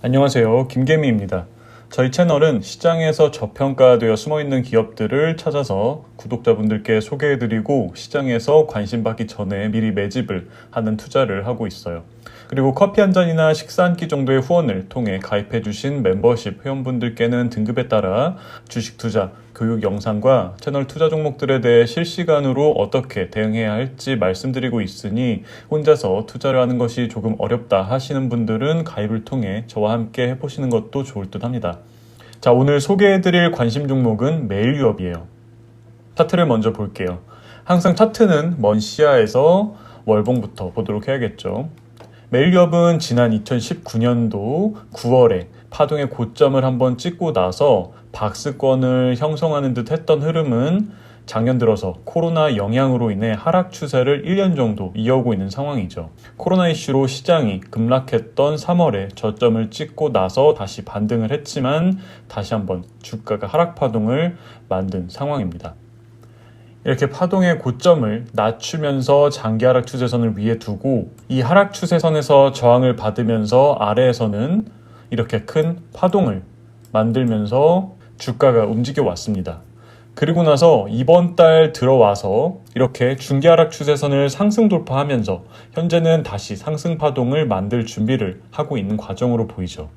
안녕하세요. 김계미입니다. 저희 채널은 시장에서 저평가되어 숨어있는 기업들을 찾아서 구독자분들께 소개해드리고 시장에서 관심받기 전에 미리 매집을 하는 투자를 하고 있어요. 그리고 커피 한 잔이나 식사 한 끼 정도의 후원을 통해 가입해주신 멤버십 회원분들께는 등급에 따라 주식 투자, 교육 영상과 채널 투자 종목들에 대해 실시간으로 어떻게 대응해야 할지 말씀드리고 있으니 혼자서 투자를 하는 것이 조금 어렵다 하시는 분들은 가입을 통해 저와 함께 해보시는 것도 좋을 듯 합니다. 자, 오늘 소개해드릴 관심 종목은 메일유업이에요. 차트를 먼저 볼게요. 항상 차트는 먼 시야에서 월봉부터 보도록 해야겠죠. 메일유업은 지난 2019년도 9월에 파동의 고점을 한번 찍고 나서 박스권을 형성하는 듯 했던 흐름은 작년 들어서 코로나 영향으로 인해 하락 추세를 1년 정도 이어오고 있는 상황이죠. 코로나 이슈로 시장이 급락했던 3월에 저점을 찍고 나서 다시 반등을 했지만 다시 한번 주가가 하락 파동을 만든 상황입니다. 이렇게 파동의 고점을 낮추면서 장기 하락 추세선을 위에 두고 이 하락 추세선에서 저항을 받으면서 아래에서는 이렇게 큰 파동을 만들면서 주가가 움직여 왔습니다. 그리고 나서 이번 달 들어와서 이렇게 중기 하락 추세선을 상승 돌파하면서 현재는 다시 상승 파동을 만들 준비를 하고 있는 과정으로 보이죠.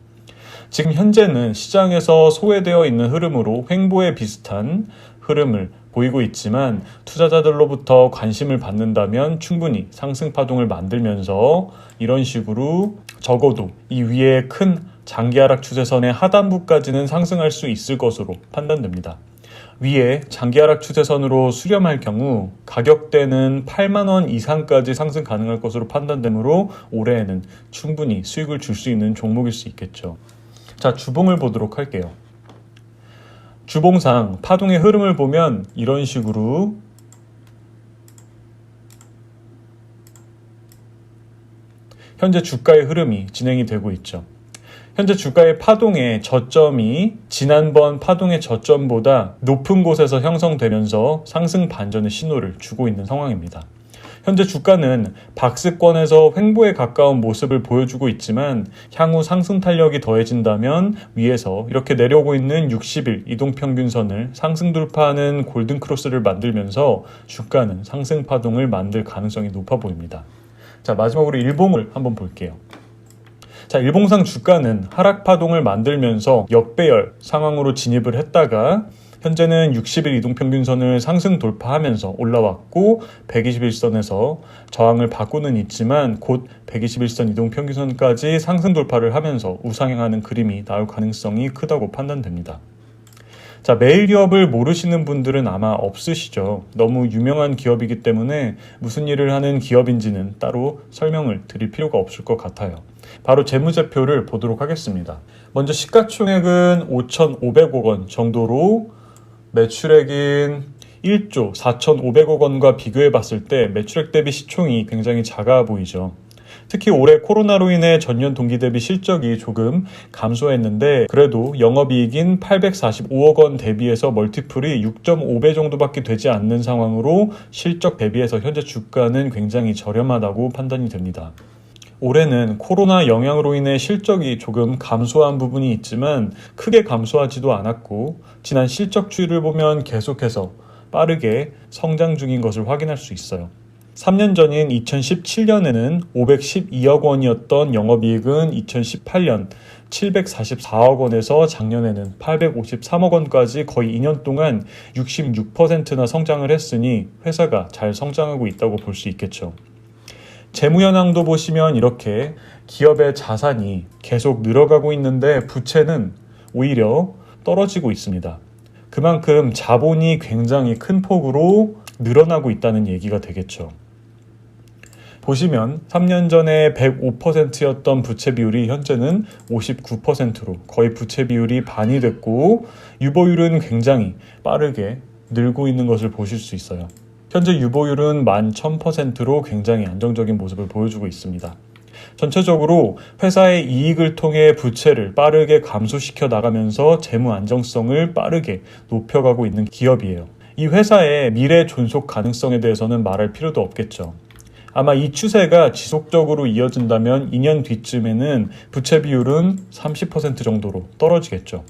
지금 현재는 시장에서 소외되어 있는 흐름으로 횡보에 비슷한 흐름을 보이고 있지만 투자자들로부터 관심을 받는다면 충분히 상승 파동을 만들면서 이런 식으로 적어도 이 위에 큰 장기 하락 추세선의 하단부까지는 상승할 수 있을 것으로 판단됩니다. 위에 장기 하락 추세선으로 수렴할 경우 가격대는 8만원 이상까지 상승 가능할 것으로 판단되므로 올해에는 충분히 수익을 줄 수 있는 종목일 수 있겠죠. 자, 주봉을 보도록 할게요. 주봉상 파동의 흐름을 보면 이런 식으로 현재 주가의 흐름이 진행이 되고 있죠. 현재 주가의 파동의 저점이 지난번 파동의 저점보다 높은 곳에서 형성되면서 상승 반전의 신호를 주고 있는 상황입니다. 현재 주가는 박스권에서 횡보에 가까운 모습을 보여주고 있지만 향후 상승 탄력이 더해진다면 위에서 이렇게 내려오고 있는 60일 이동평균선을 상승 돌파하는 골든크로스를 만들면서 주가는 상승 파동을 만들 가능성이 높아 보입니다. 자, 마지막으로 일봉을 한번 볼게요. 자, 일봉상 주가는 하락 파동을 만들면서 역배열 상황으로 진입을 했다가 현재는 60일 이동평균선을 상승 돌파하면서 올라왔고 121선에서 저항을 받고는 있지만 곧 121선 이동평균선까지 상승 돌파를 하면서 우상향하는 그림이 나올 가능성이 크다고 판단됩니다. 자, 메일유업을 모르시는 분들은 아마 없으시죠. 너무 유명한 기업이기 때문에 무슨 일을 하는 기업인지는 따로 설명을 드릴 필요가 없을 것 같아요. 바로 재무제표를 보도록 하겠습니다. 먼저 시가총액은 5,500억 원 정도로 매출액인 1조 4,500억 원과 비교해 봤을 때 매출액 대비 시총이 굉장히 작아 보이죠. 특히 올해 코로나로 인해 전년 동기 대비 실적이 조금 감소했는데 그래도 영업이익인 845억 원 대비해서 멀티플이 6.5배 정도밖에 되지 않는 상황으로 실적 대비해서 현재 주가는 굉장히 저렴하다고 판단이 됩니다. 올해는 코로나 영향으로 인해 실적이 조금 감소한 부분이 있지만 크게 감소하지도 않았고 지난 실적 추이를 보면 계속해서 빠르게 성장 중인 것을 확인할 수 있어요. 3년 전인 2017년에는 512억 원이었던 영업이익은 2018년 744억 원에서 작년에는 853억 원까지 거의 2년 동안 66%나 성장을 했으니 회사가 잘 성장하고 있다고 볼 수 있겠죠. 재무 현황도 보시면 이렇게 기업의 자산이 계속 늘어가고 있는데 부채는 오히려 떨어지고 있습니다. 그만큼 자본이 굉장히 큰 폭으로 늘어나고 있다는 얘기가 되겠죠. 보시면 3년 전에 105%였던 부채 비율이 현재는 59%로 거의 부채 비율이 반이 됐고 유보율은 굉장히 빠르게 늘고 있는 것을 보실 수 있어요. 현재 유보율은 11,000%로 굉장히 안정적인 모습을 보여주고 있습니다. 전체적으로 회사의 이익을 통해 부채를 빠르게 감소시켜 나가면서 재무 안정성을 빠르게 높여가고 있는 기업이에요. 이 회사의 미래 존속 가능성에 대해서는 말할 필요도 없겠죠. 아마 이 추세가 지속적으로 이어진다면 2년 뒤쯤에는 부채 비율은 30% 정도로 떨어지겠죠.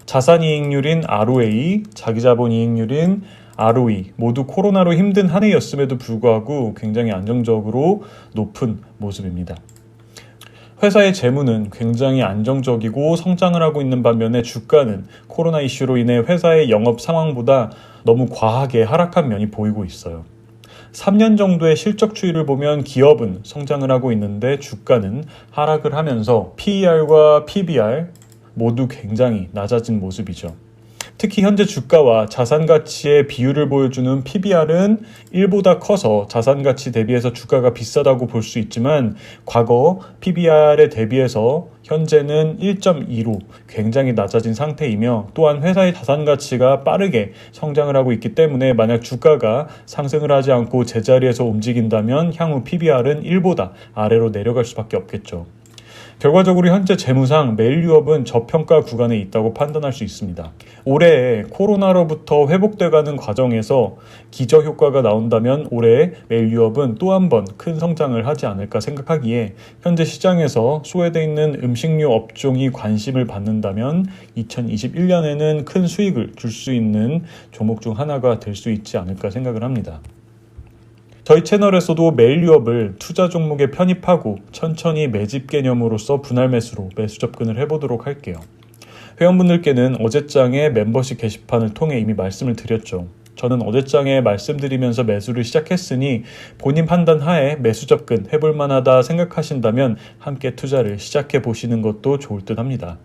자산이익률인 ROA, 자기자본이익률인 ROE 모두 코로나로 힘든 한 해였음에도 불구하고 굉장히 안정적으로 높은 모습입니다. 회사의 재무는 굉장히 안정적이고 성장을 하고 있는 반면에 주가는 코로나 이슈로 인해 회사의 영업 상황보다 너무 과하게 하락한 면이 보이고 있어요. 3년 정도의 실적 추이를 보면 기업은 성장을 하고 있는데 주가는 하락을 하면서 PER과 PBR 모두 굉장히 낮아진 모습이죠. 특히 현재 주가와 자산가치의 비율을 보여주는 PBR은 1보다 커서 자산가치 대비해서 주가가 비싸다고 볼 수 있지만 과거 PBR에 대비해서 현재는 1.2로 굉장히 낮아진 상태이며 또한 회사의 자산가치가 빠르게 성장을 하고 있기 때문에 만약 주가가 상승을 하지 않고 제자리에서 움직인다면 향후 PBR은 1보다 아래로 내려갈 수밖에 없겠죠. 결과적으로 현재 재무상 메일유업은 저평가 구간에 있다고 판단할 수 있습니다. 올해 코로나로부터 회복돼가는 과정에서 기저효과가 나온다면 올해 메일유업은 또 한 번 큰 성장을 하지 않을까 생각하기에 현재 시장에서 소외되어 있는 음식료 업종이 관심을 받는다면 2021년에는 큰 수익을 줄 수 있는 종목 중 하나가 될 수 있지 않을까 생각을 합니다. 저희 채널에서도 메일유업을 투자 종목에 편입하고 천천히 매집 개념으로서 분할 매수로 매수 접근을 해보도록 할게요. 회원분들께는 어제장의 멤버십 게시판을 통해 이미 말씀을 드렸죠. 저는 어제장에 말씀드리면서 매수를 시작했으니 본인 판단 하에 매수 접근 해볼 만하다 생각하신다면 함께 투자를 시작해 보시는 것도 좋을 듯 합니다.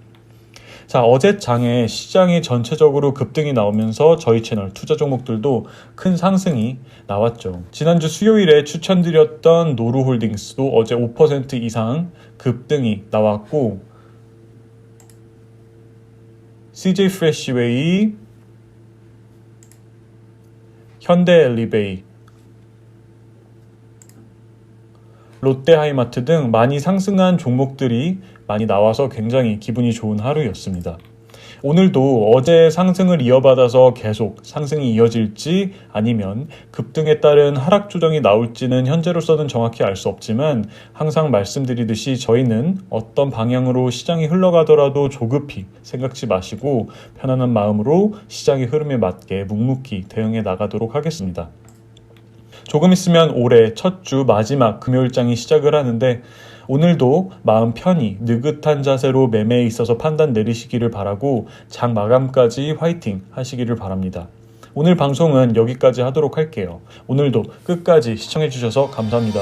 자, 어제 장에 시장이 전체적으로 급등이 나오면서 저희 채널 투자 종목들도 큰 상승이 나왔죠. 지난주 수요일에 추천드렸던 노루홀딩스도 어제 5% 이상 급등이 나왔고 CJ 프레시웨이, 현대엘리베이, 롯데하이마트 등 많이 상승한 종목들이 많이 나와서 굉장히 기분이 좋은 하루였습니다. 오늘도 어제 상승을 이어받아서 계속 상승이 이어질지 아니면 급등에 따른 하락 조정이 나올지는 현재로서는 정확히 알 수 없지만 항상 말씀드리듯이 저희는 어떤 방향으로 시장이 흘러가더라도 조급히 생각지 마시고 편안한 마음으로 시장의 흐름에 맞게 묵묵히 대응해 나가도록 하겠습니다. 조금 있으면 올해 첫 주 마지막 금요일장이 시작을 하는데 오늘도 마음 편히 느긋한 자세로 매매에 있어서 판단 내리시기를 바라고 장 마감까지 화이팅 하시기를 바랍니다. 오늘 방송은 여기까지 하도록 할게요. 오늘도 끝까지 시청해 주셔서 감사합니다.